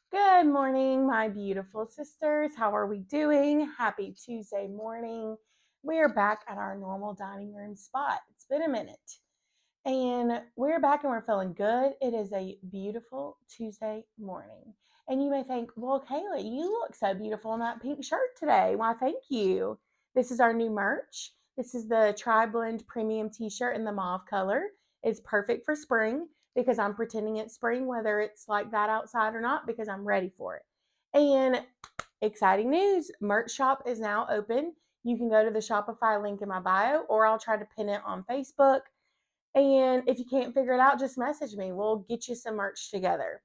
Good morning, my beautiful sisters. How are we doing? Happy Tuesday morning. We are back at our normal dining room spot. It's been a minute. And we're back and we're feeling good. It is a beautiful Tuesday morning. And you may think, well, Kayla, you look so beautiful in that pink shirt today. Why, thank you. This is our new merch. This is the Tri Blend Premium t shirt in the mauve color. It's perfect for spring because I'm pretending it's spring, whether it's like that outside or not, because I'm ready for it. And exciting news, merch shop is now open. You can go to the Shopify link in my bio, or I'll try to pin it on Facebook. And if you can't figure it out, just message me. We'll get you some merch together.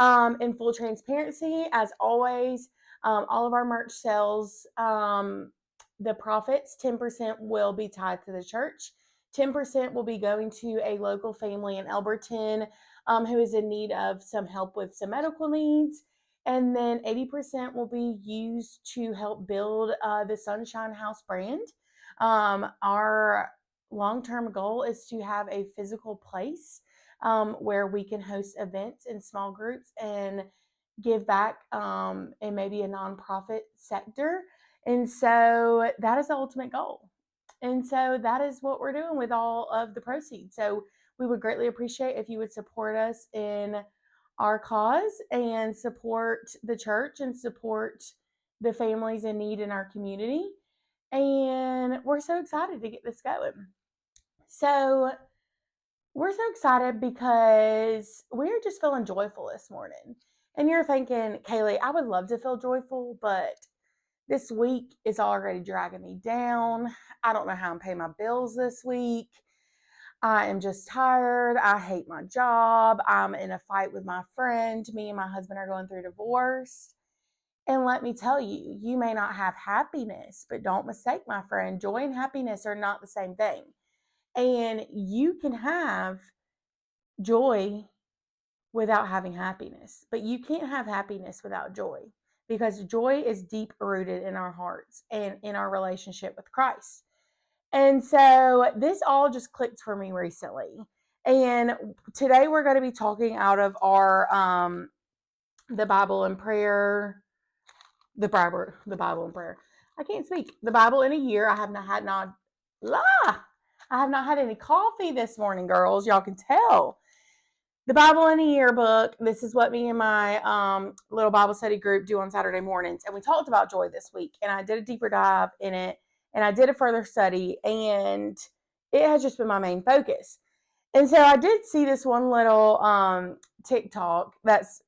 In full transparency, as always, all of our merch sales, the profits, 10% will be tied to the church. 10% will be going to a local family in Elberton who is in need of some help with some medical needs. And then 80% will be used to help build the Sunshine House brand. Our long-term goal is to have a physical place where we can host events in small groups and give back in maybe a nonprofit sector. And so that is the ultimate goal. And so that is what we're doing with all of the proceeds. So we would greatly appreciate if you would support us in our cause and support the church and support the families in need in our community. And we're so excited to get this going. So we're so excited because we're just feeling joyful this morning. And you're thinking, Kaylee, I would love to feel joyful, but this week is already dragging me down. I don't know how I'm paying my bills this week. I am just tired. I hate my job. I'm in a fight with my friend. Me and my husband are going through divorce. And let me tell you, you may not have happiness, but don't mistake, my friend. Joy and happiness are not the same thing. And you can have joy without having happiness, but you can't have happiness without joy because joy is deep rooted in our hearts and in our relationship with Christ. And so this all just clicked for me recently. And today we're going to be talking out of our the Bible and prayer, the Bible and prayer. I can't speak. The Bible in a year. I have not had I have not had any coffee this morning, girls. Y'all can tell. The Bible in a Yearbook. This is what me and my little Bible study group do on Saturday mornings. And we talked about joy this week. And I did a deeper dive in it. And I did a further study. And it has just been my main focus. And so I did see this one little TikTok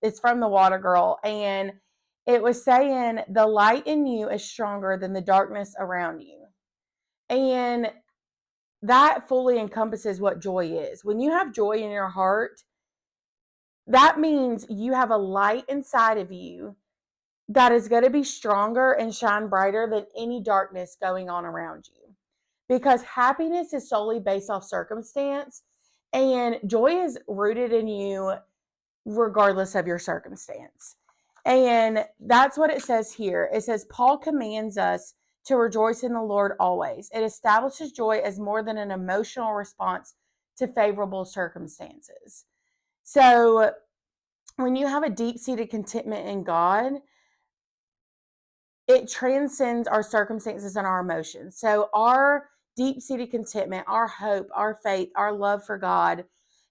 it's from the Water Girl. And it was saying the light in you is stronger than the darkness around you. And that fully encompasses what joy is. When you have joy in your heart, that means you have a light inside of you that is going to be stronger and shine brighter than any darkness going on around you. Because happiness is solely based off circumstance, and joy is rooted in you regardless of your circumstance. And that's what it says here. It says, Paul commands us to rejoice in the Lord always. It establishes joy as more than an emotional response to favorable circumstances. So when you have a deep-seated contentment in God, it transcends our circumstances and our emotions. So our deep-seated contentment, our hope, our faith, our love for God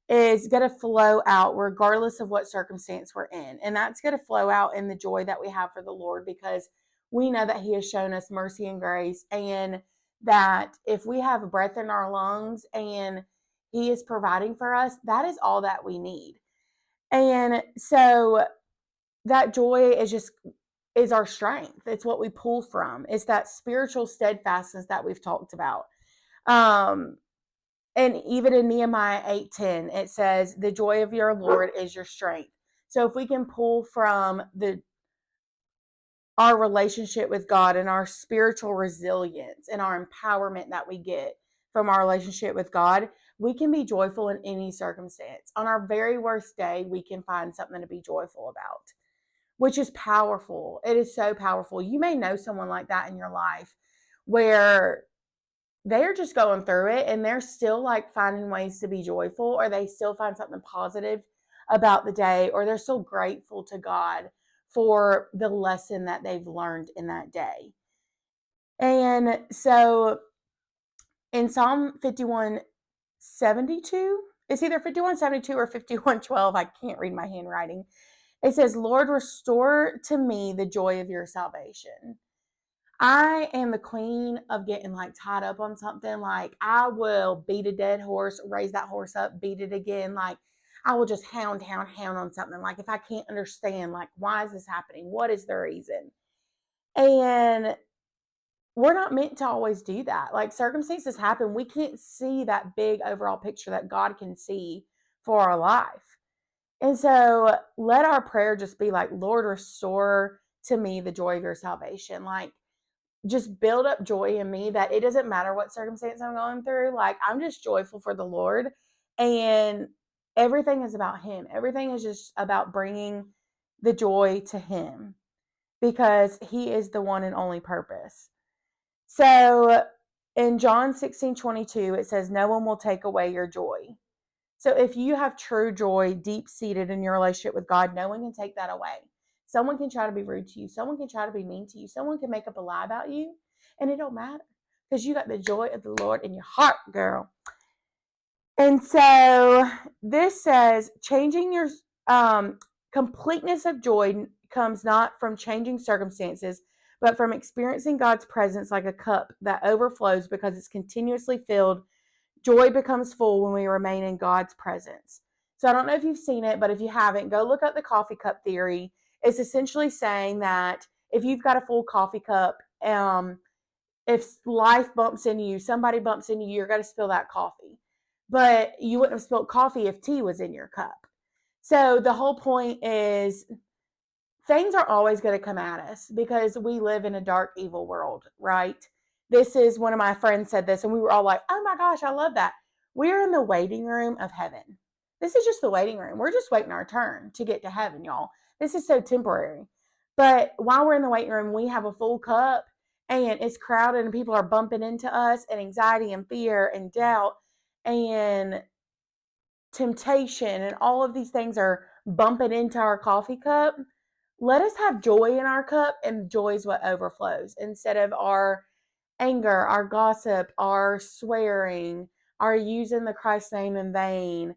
is going to flow out regardless of what circumstance we're in. And that's going to flow out in the joy that we have for the Lord because we know that He has shown us mercy and grace, and that if we have breath in our lungs and He is providing for us, that is all that we need. And so that joy is our strength. It's what we pull from. It's that spiritual steadfastness that we've talked about. And even in Nehemiah 8:10, it says, the joy of your Lord is your strength. So if we can pull from our relationship with God and our spiritual resilience and our empowerment that we get from our relationship with God, we can be joyful in any circumstance. On our very worst day, we can find something to be joyful about, which is powerful. It is so powerful. You may know someone like that in your life where they're just going through it and they're still like finding ways to be joyful, or they still find something positive about the day, or they're so grateful to God for the lesson that they've learned in that day. And so in Psalm 51:72, it's either 51:72 or 51:12. I can't read my handwriting. It says, Lord, restore to me the joy of your salvation. I am the queen of getting like tied up on something. Like I will beat a dead horse, raise that horse up, beat it again. Like I will just hound on something. Like if I can't understand, like, why is this happening? What is the reason? And we're not meant to always do that. Like circumstances happen. We can't see that big overall picture that God can see for our life. And so let our prayer just be like, Lord, restore to me the joy of your salvation. Like just build up joy in me that it doesn't matter what circumstance I'm going through. Like I'm just joyful for the Lord, and everything is about him. Everything is just about bringing the joy to him because he is the one and only purpose. So in John 16:22, it says, no one will take away your joy. So if you have true joy deep seated in your relationship with God, no one can take that away. Someone can try to be rude to you. Someone can try to be mean to you. Someone can make up a lie about you, and it don't matter because you got the joy of the Lord in your heart, girl. And so this says changing your completeness of joy comes not from changing circumstances, but from experiencing God's presence like a cup that overflows because it's continuously filled. Joy becomes full when we remain in God's presence. So I don't know if you've seen it, but if you haven't, go look up the coffee cup theory. It's essentially saying that if you've got a full coffee cup, if life bumps into you, somebody bumps into you, you're going to spill that coffee. But you wouldn't have spilled coffee if tea was in your cup. So the whole point is things are always going to come at us because we live in a dark, evil world, right? This is one of my friends said this, and we were all like, oh my gosh, I love that. We're in the waiting room of heaven. This is just the waiting room. We're just waiting our turn to get to heaven, y'all. This is so temporary. But while we're in the waiting room, we have a full cup and it's crowded and people are bumping into us, and anxiety and fear and doubt and temptation and all of these things are bumping into our coffee cup. Let us have joy in our cup, and joy is what overflows instead of our anger, our gossip, our swearing, our using the Christ name in vain,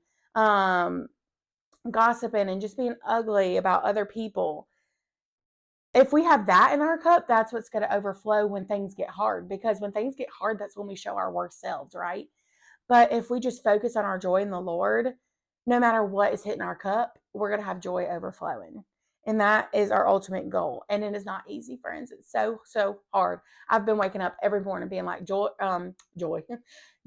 gossiping and just being ugly about other people. If we have that in our cup, that's what's going to overflow when things get hard, because when things get hard, that's when we show our worst selves, right? But if we just focus on our joy in the Lord, no matter what is hitting our cup, we're going to have joy overflowing. And that is our ultimate goal. And it is not easy, friends. It's so hard. I've been waking up every morning being like, joy.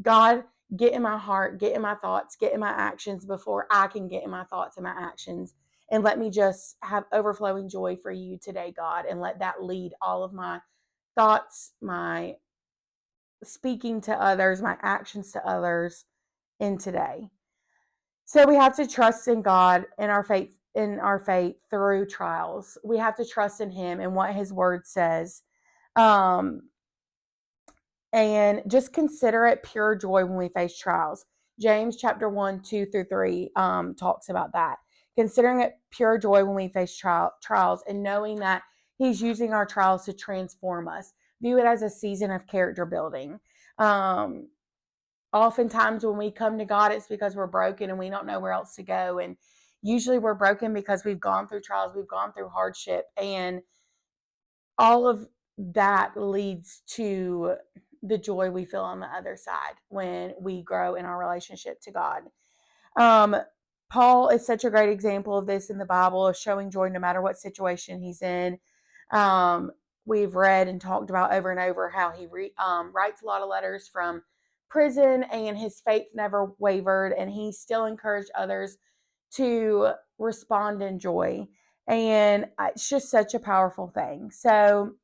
God, get in my heart, get in my thoughts, get in my actions before I can get in my thoughts and my actions. And let me just have overflowing joy for you today, God. And let that lead all of my thoughts, my speaking to others, my actions to others in today. So we have to trust in God in our faith through trials. We have to trust in him and what his word says. And just consider it pure joy when we face trials. James chapter 1:2-3 talks about that. Considering it pure joy when we face trials and knowing that he's using our trials to transform us. View it as a season of character building. Oftentimes when we come to God, it's because we're broken and we don't know where else to go. And usually we're broken because we've gone through trials, we've gone through hardship, and all of that leads to the joy we feel on the other side when we grow in our relationship to God. Paul is such a great example of this in the Bible, of showing joy no matter what situation he's in. We've read and talked about over and over how he writes a lot of letters from prison, and his faith never wavered, and he still encouraged others to respond in joy. And it's just such a powerful thing. So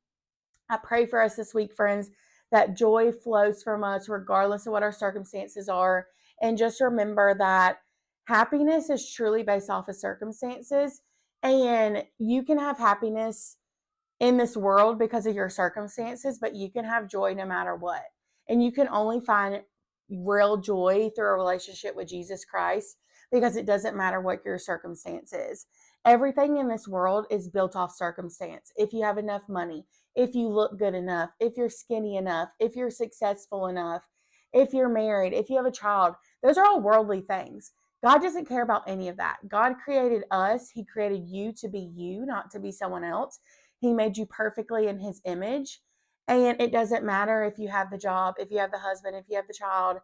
I pray for us this week, friends, that joy flows from us regardless of what our circumstances are. And just remember that happiness is truly based off of circumstances. And you can have happiness in this world because of your circumstances, but you can have joy no matter what. And you can only find real joy through a relationship with Jesus Christ, because it doesn't matter what your circumstance is. Everything in this world is built off circumstance. If you have enough money, if you look good enough, if you're skinny enough, if you're successful enough, if you're married, if you have a child, those are all worldly things. God doesn't care about any of that. God created us. He created you to be you, not to be someone else. He made you perfectly in his image. And it doesn't matter if you have the job, if you have the husband, if you have the child,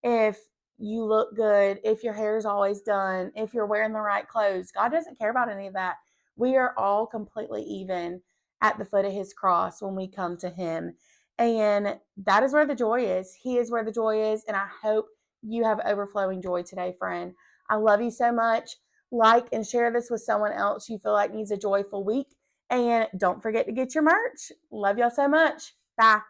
if you look good, if your hair is always done, if you're wearing the right clothes. God doesn't care about any of that. We are all completely even at the foot of his cross when we come to him. And that is where the joy is. He is where the joy is. And I hope you have overflowing joy today, friend. I love you so much. Like and share this with someone else you feel like needs a joyful week. And don't forget to get your merch. Love y'all so much. Bye.